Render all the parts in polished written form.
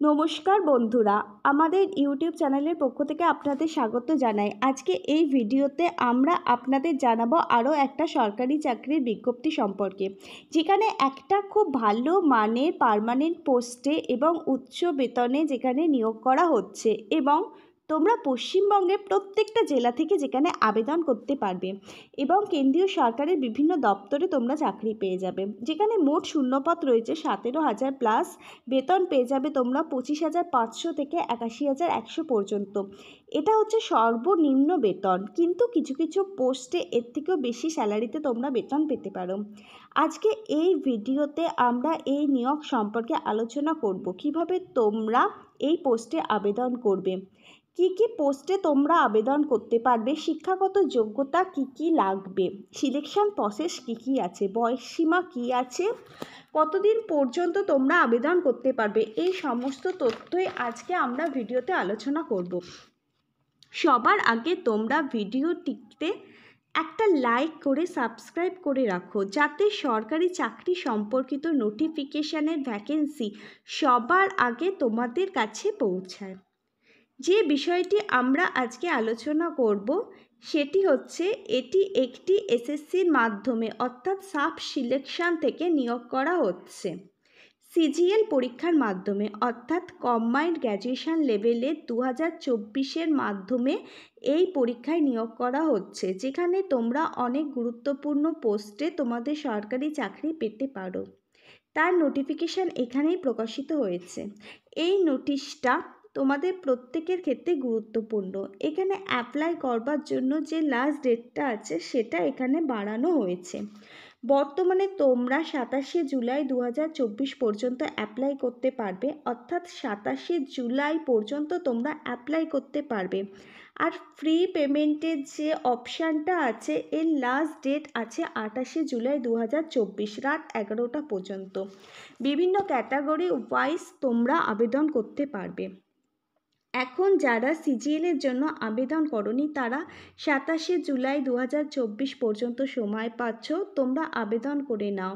নমস্কার বন্ধুরা, আমাদের ইউটিউব চ্যানেলের পক্ষ থেকে আপনাদের স্বাগত জানাই। আজকে এই ভিডিওতে আমরা আপনাদের জানাবো আরও একটা সরকারি চাকরির বিজ্ঞপ্তি সম্পর্কে, যেখানে একটা খুব ভালো মানের পার্মানেন্ট পোস্টে এবং উচ্চ বেতনে যেখানে নিয়োগ করা হচ্ছে এবং তোমরা পশ্চিমবঙ্গের প্রত্যেকটা জেলা থেকে যেখানে আবেদন করতে পারবে এবং কেন্দ্রীয় সরকারের বিভিন্ন দপ্তরে তোমরা চাকরি পেয়ে যাবে। যেখানে মোট শূন্যপদ রয়েছে 17,000 প্লাস, বেতন পেয়ে যাবে তোমরা 25,500 থেকে 81,100 পর্যন্ত। এটা হচ্ছে সর্বনিম্ন বেতন, কিন্তু কিছু কিছু পোস্টে এর থেকেও বেশি স্যালারিতে তোমরা বেতন পেতে পারো। আজকে এই ভিডিওতে আমরা এই নিয়োগ সম্পর্কে আলোচনা করব, কিভাবে তোমরা এই পোস্টে আবেদন করবে, কি কি পোস্টে তোমরা আবেদন করতে পারবে, শিক্ষাগত যোগ্যতা কি কি লাগবে, সিলেকশন প্রসেস কি কি আছে, বয়সসীমা কি আছে, কতদিন পর্যন্ত তোমরা আবেদন করতে পারবে, এই সমস্ত তথ্যই আজকে আমরা ভিডিওতে আলোচনা করব। সবার আগে তোমরা ভিডিওটিতে একটা লাইক করে সাবস্ক্রাইব করে রাখো, যাতে সরকারি চাকরি সম্পর্কিত নোটিফিকেশানের ভ্যাকেন্সি সবার আগে তোমাদের কাছে পৌঁছায়। যে বিষয়টি আমরা আজকে আলোচনা করব সেটি হচ্ছে, এটি একটি এসএসসির মাধ্যমে অর্থাৎ সাব সিলেকশন থেকে নিয়োগ করা হচ্ছে। সিজিএল পরীক্ষার মাধ্যমে অর্থাৎ কম্বাইন্ড গ্র্যাজুয়েশন লেভেলের 2024-এর মাধ্যমে এই পরীক্ষায় নিয়োগ করা হচ্ছে, যেখানে তোমরা অনেক গুরুত্বপূর্ণ পোস্টে তোমাদের সরকারি চাকরি পেতে পারো। তার নোটিফিকেশান এখানেই প্রকাশিত হয়েছে। এই নোটিশটা তোমাদের প্রত্যেকের ক্ষেত্রে গুরুত্বপূর্ণ। এখানে অ্যাপ্লাই করবার জন্য যে লাস্ট ডেটটা আছে সেটা এখানে বাড়ানো হয়েছে। বর্তমানে তোমরা 27শে জুলাই 2024 পর্যন্ত অ্যাপ্লাই করতে পারবে, অর্থাৎ 27শে জুলাই পর্যন্ত তোমরা অ্যাপ্লাই করতে পারবে। আর ফ্রি পেমেন্টের যে অপশানটা আছে এর লাস্ট ডেট আছে 28শে জুলাই 2024 রাত 11টা পর্যন্ত। বিভিন্ন ক্যাটাগরি ওয়াইজ তোমরা আবেদন করতে পারবে। এখন যারা সিজিএলের জন্য আবেদন করনি তারা 27শে জুলাই 2024 পর্যন্ত সময় পাচ্ছ, তোমরা আবেদন করে নাও।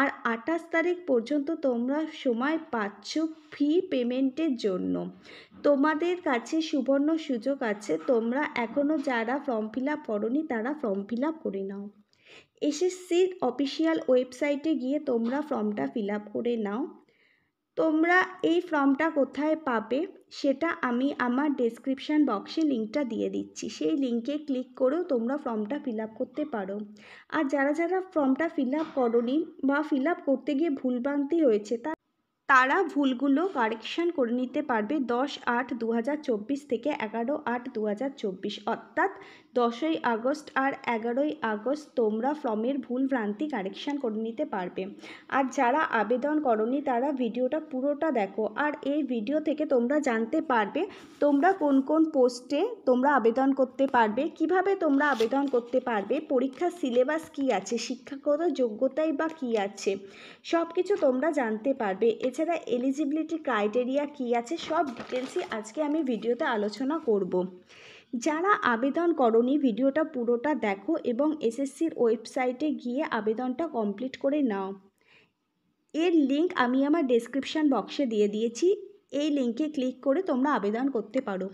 আর 28 তারিখ পর্যন্ত তোমরা সময় পাচ্ছ ফি পেমেন্টের জন্য। তোমাদের কাছে সুবর্ণ সুযোগ আছে, তোমরা এখনও যারা ফর্ম ফিল আপ করনি তারা ফর্ম ফিল আপ করে নাও। এসএসসির অফিসিয়াল ওয়েবসাইটে গিয়ে তোমরা ফর্মটা ফিল আপ করে নাও। তোমরা এই ফর্মটা কোথায় পাবে সেটা আমি আমার ডেসক্রিপশান বক্সে লিঙ্কটা দিয়ে দিচ্ছি, সেই লিঙ্কে ক্লিক করেও তোমরা ফর্মটা ফিল আপ করতে পারো। আর যারা যারা ফর্মটা ফিল আপ করোনি বা ফিল আপ করতে গিয়ে ভুলভ্রান্তি হয়েছে তারা ভুলগুলো কারেকশান করে নিতে পারবে 10/8/2024 থেকে 11/8/2024, অর্থাৎ 10ই আগস্ট আর 11ই আগস্ট তোমরা ফর্মের ভুল ভ্রান্তি কারেকশান করে নিতে পারবে। আর যারা আবেদন করনি তারা ভিডিওটা পুরোটা দেখো, আর এই ভিডিও থেকে তোমরা জানতে পারবে তোমরা কোন কোন পোস্টে তোমরা আবেদন করতে পারবে, কিভাবে তোমরা আবেদন করতে পারবে, পরীক্ষার সিলেবাস কী আছে, শিক্ষাগত যোগ্যতাই বা কী আছে, সব কিছু তোমরা জানতে পারবে। এছাড়া এলিজিবিলিটি ক্রাইটেরিয়া কী আছে, সব ডিটেলসই আজকে আমি ভিডিওতে আলোচনা করব। যারা আবেদন করনি ভিডিওটা পুরোটা দেখো এবং এসএসসির ওয়েবসাইটে গিয়ে আবেদনটা কমপ্লিট করে নাও। এর লিঙ্ক আমি আমার ডেসক্রিপশান বক্সে দিয়ে দিয়েছি, এই লিঙ্কে ক্লিক করে তোমরা আবেদন করতে পারো।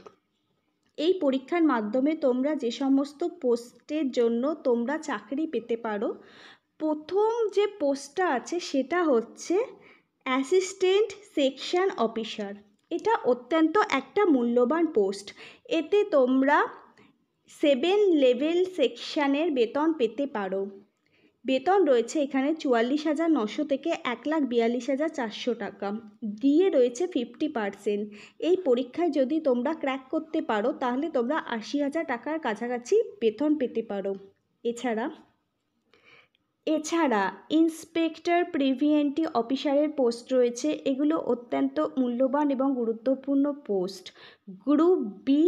এই পরীক্ষার মাধ্যমে তোমরা যে সমস্ত পোস্টের জন্য তোমরা চাকরি পেতে পারো, প্রথম যে পোস্টটা আছে সেটা হচ্ছে অ্যাসিস্ট্যান্ট সেকশন অফিসার। এটা অত্যন্ত একটা মূল্যবান পোস্ট। এতে তোমরা 7 লেভেল সেকশানের বেতন পেতে পারো। বেতন রয়েছে এখানে 44,900 থেকে 1,42,400 টাকা, দিয়ে রয়েছে 50%। এই পরীক্ষায় যদি তোমরা ক্র্যাক করতে পারো তাহলে তোমরা 80,000 টাকার কাছাকাছি বেতন পেতে পারো। এছাড়া ইন্সপেক্টর প্রিভেন্টিভ অফিসারের পোস্ট রয়েছে, এগুলো অত্যন্ত মূল্যবান এবং গুরুত্বপূর্ণ পোস্ট। গ্রুপ বি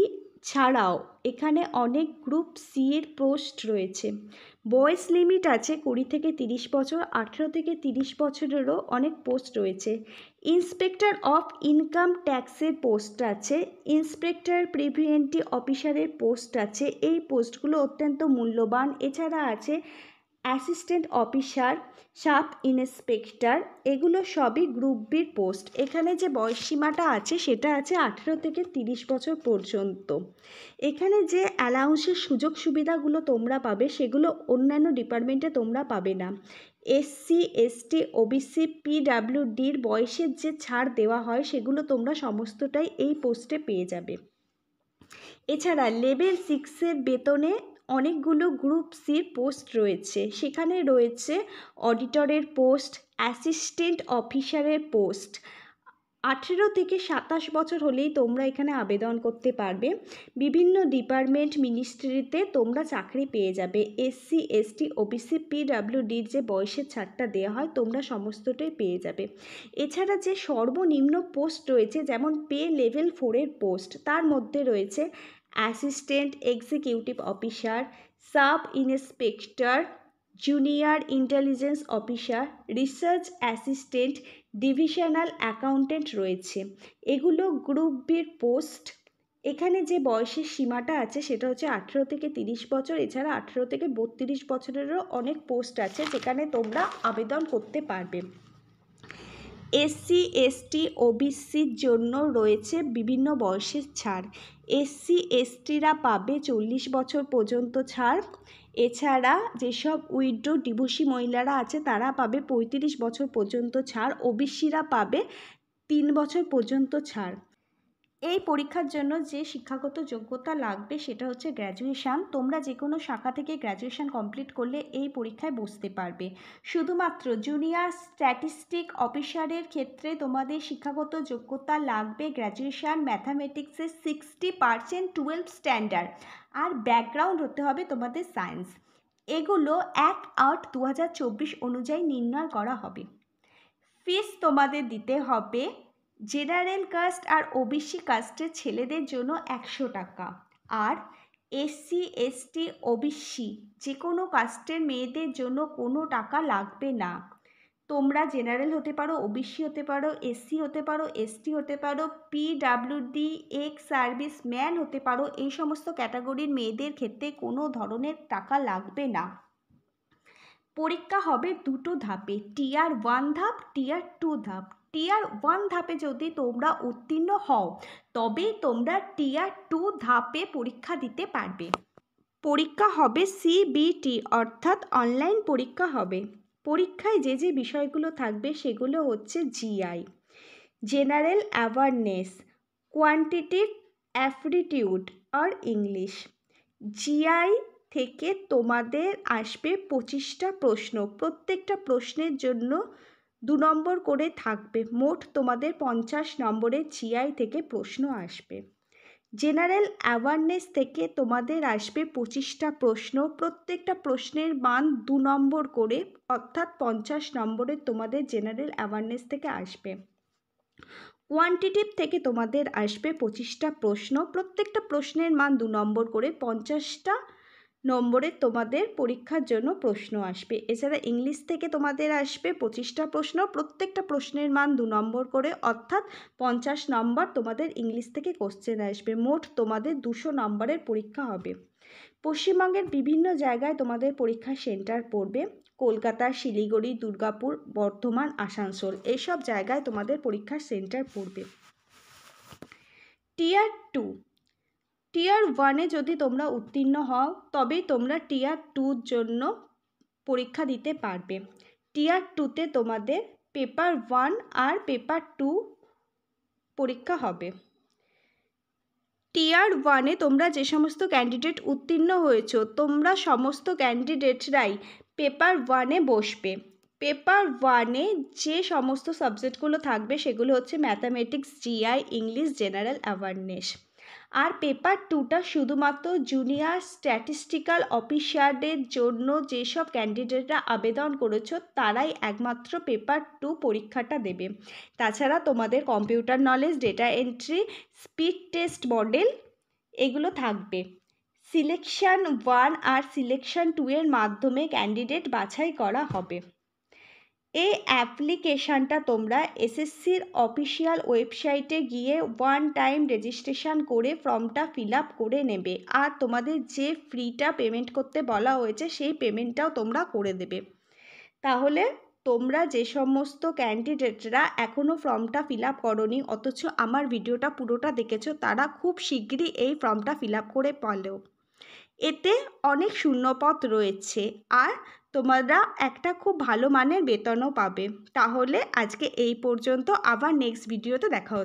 ছাড়াও এখানে অনেক গ্রুপ সি এর পোস্ট রয়েছে। বয়স লিমিট আছে 20 থেকে 30 বছর, 18 থেকে 30 বছরেরও অনেক পোস্ট রয়েছে। ইন্সপেক্টর অফ ইনকাম ট্যাক্সের পোস্ট আছে, ইন্সপেক্টর প্রিভেন্টিভ অফিসারের পোস্ট আছে, এই পোস্টগুলো অত্যন্ত মূল্যবান। এছাড়া আছে অ্যাসিস্ট্যান্ট অফিসার, সাব ইন্সপেক্টর, এগুলো সবই গ্রুপ বির পোস্ট। এখানে যে বয়সসীমাটা আছে সেটা আছে 18 থেকে 30 বছর পর্যন্ত। এখানে যে অ্যালাউন্সের সুযোগ সুবিধাগুলো তোমরা পাবে সেগুলো অন্যান্য ডিপার্টমেন্টে তোমরা পাবে না। এসসি, এসটি, ওবিসি, পিডাব্লিউডির বয়সের যে ছাড় দেওয়া হয় সেগুলো তোমরা সমস্তটাই এই পোস্টে পেয়ে যাবে। এছাড়া লেভেল 6-এর বেতনে অনেকগুলো গ্রুপ সির পোস্ট রয়েছে। সেখানে রয়েছে অডিটরের পোস্ট, অ্যাসিস্ট্যান্ট অফিসারের পোস্ট। 18 থেকে 27 বছর হলেই তোমরা এখানে আবেদন করতে পারবে। বিভিন্ন ডিপার্টমেন্ট মিনিস্ট্রিতে তোমরা চাকরি পেয়ে যাবে। এসসি, এসটি, ওবিসি, পিডাব্লিউডির যে বয়সের ছাড়টা দেওয়া হয় তোমরা সমস্তটাই পেয়ে যাবে। এছাড়া যে সর্বনিম্ন পোস্ট রয়েছে, যেমন পে লেভেল 4-এর পোস্ট, তার মধ্যে রয়েছে assistant executive officer, sub inspector, junior intelligence officer, research assistant, divisional accountant রয়েছে। এগুলো গ্রুপ বির পোস্ট। এখানে যে বয়সের সীমাটা আছে সেটা হচ্ছে 18 থেকে 30 বছর। এছাড়া 18 থেকে 32 বছরেরও অনেক পোস্ট আছে যেখানে তোমরা আবেদন করতে পারবে। এসসি, এসটি, ওবিসির জন্য রয়েছে বিভিন্ন বয়সের ছাড়। এসসি, এসটিরা পাবে 40 বছর পর্যন্ত ছাড়। এছাড়া যেসব উইডো ডিভোর্সি মহিলারা আছে তারা পাবে 35 বছর পর্যন্ত ছাড়। ওবিসিরা পাবে 3 বছর পর্যন্ত ছাড়। এই পরীক্ষার জন্য যে শিক্ষাগত যোগ্যতা লাগবে সেটা হচ্ছে গ্র্যাজুয়েশান। তোমরা যে কোনো শাখা থেকে গ্র্যাজুয়েশান কমপ্লিট করলে এই পরীক্ষায় বসতে পারবে। শুধুমাত্র জুনিয়র স্ট্যাটিস্টিক অফিসারের ক্ষেত্রে তোমাদের শিক্ষাগত যোগ্যতা লাগবে গ্র্যাজুয়েশান, ম্যাথামেটিক্সের 60% 12 স্ট্যান্ডার্ড, আর ব্যাকগ্রাউন্ড হতে হবে তোমাদের সায়েন্স। এগুলো 1/8/2024 অনুযায়ী নির্ণয় করা হবে। ফিস তোমাদের দিতে হবে জেনারেল কাস্ট আর ওবিসি কাস্টের ছেলেদের জন্য 100 টাকা, আর এসসি, এসটি, ওবিসি যে কোনো কাস্টের মেয়েদের জন্য কোনো টাকা লাগবে না। তোমরা জেনারেল হতে পারো, ওবিসি হতে পারো, এসসি হতে পারো, এসটি হতে পারো, পিডাব্লিউডি, এক্স সার্ভিস ম্যান হতে পারো। এই সমস্ত ক্যাটাগরির মেয়েদের ক্ষেত্রে কোনো ধরনের টাকা লাগবে না। পরীক্ষা হবে দুটো ধাপে, টিয়ার 1 ধাপ, টিয়ার 2 ধাপ। টিয়ার 1 ধাপে যদি তোমরা উত্তীর্ণ হও তবে তোমরা টিয়ার 2 ধাপে পরীক্ষা দিতে পারবে। পরীক্ষা হবে সিবিটি অর্থাৎ অনলাইন পরীক্ষা হবে। পরীক্ষায় যে যে বিষয়গুলো থাকবে সেগুলো হচ্ছে GI, general awareness, quantitative aptitude আর ইংলিশ। জিআই থেকে তোমাদের আসবে 25টা প্রশ্ন। প্রত্যেকটা প্রশ্নের জন্য 2 নম্বর করে থাকবে। মোট তোমাদের 50 নম্বরের জিআই থেকে প্রশ্ন আসবে। জেনারেল অ্যাওয়ারনেস থেকে তোমাদের আসবে 25টা প্রশ্ন। প্রত্যেকটা প্রশ্নের মান 2 নম্বর করে, অর্থাৎ 50 নম্বরের তোমাদের জেনারেল অ্যাওয়ারনেস থেকে আসবে। কোয়ান্টিটিভ থেকে তোমাদের আসবে 25টা প্রশ্ন। প্রত্যেকটা প্রশ্নের মান 2 নম্বর করে, 50টা নম্বরের তোমাদের পরীক্ষার জন্য প্রশ্ন আসবে। এছাড়া ইংলিশ থেকে তোমাদের আসবে 25টা প্রশ্ন। প্রত্যেকটা প্রশ্নের মান 2 নম্বর করে, অর্থাৎ 50 নম্বর তোমাদের ইংলিশ থেকে কোশ্চেন আসবে। মোট তোমাদের 200 নম্বরের পরীক্ষা হবে। পশ্চিমবঙ্গের বিভিন্ন জায়গায় তোমাদের পরীক্ষার সেন্টার পড়বে। কলকাতা, শিলিগুড়ি, দুর্গাপুর, বর্ধমান, আসানসোল, এইসব জায়গায় তোমাদের পরীক্ষার সেন্টার পড়বে। টিয়ার 2, টিয়ার 1-এ যদি তোমরা উত্তীর্ণ হও তবেই তোমরা টিয়ার 2-র জন্য পরীক্ষা দিতে পারবে। টিয়ার 2-তে তোমাদের পেপার 1 আর পেপার 2 পরীক্ষা হবে। টিয়ার 1-এ তোমরা যে সমস্ত ক্যান্ডিডেট উত্তীর্ণ হয়েছো তোমরা সমস্ত ক্যান্ডিডেটরাই পেপার 1-এ বসবে। পেপার 1-এ যে সমস্ত সাবজেক্টগুলো থাকবে সেগুলো হচ্ছে mathematics, GI, English, general awareness. আর পেপার 2টা শুধুমাত্র জুনিয়র স্ট্যাটিস্টিক্যাল অফিসারদের জন্য। যেসব ক্যান্ডিডেটরা আবেদন করেছো তারাই একমাত্র পেপার 2 পরীক্ষাটা দেবে। তাছাড়া তোমাদের computer knowledge, data entry, speed test model এগুলো থাকবে। সিলেকশন 1 আর সিলেকশন 2 এর মাধ্যমে ক্যান্ডিডেট বাছাই করা হবে। এই অ্যাপ্লিকেশানটা তোমরা এসএসসির অফিসিয়াল ওয়েবসাইটে গিয়ে ওয়ান টাইম রেজিস্ট্রেশন করে ফর্মটা ফিল আপ করে নেবে। আর তোমাদের যে ফিটা পেমেন্ট করতে বলা হয়েছে সেই পেমেন্টটাও তোমরা করে দেবে। তাহলে তোমরা যে সমস্ত ক্যান্ডিডেটরা এখনও ফর্মটা ফিল আপ করোনি অথচ আমার ভিডিওটা পুরোটা দেখেছো, তারা খুব শিগগিরই এই ফর্মটা ফিল আপ করে পারলেও। এতে অনেক শূন্যপদ রয়েছে আর তোমরা একটা খুব ভালো মানের বেতনও পাবে। তাহলে আজকে এই পর্যন্ত, আবার নেক্সট ভিডিওতে দেখা হচ্ছে।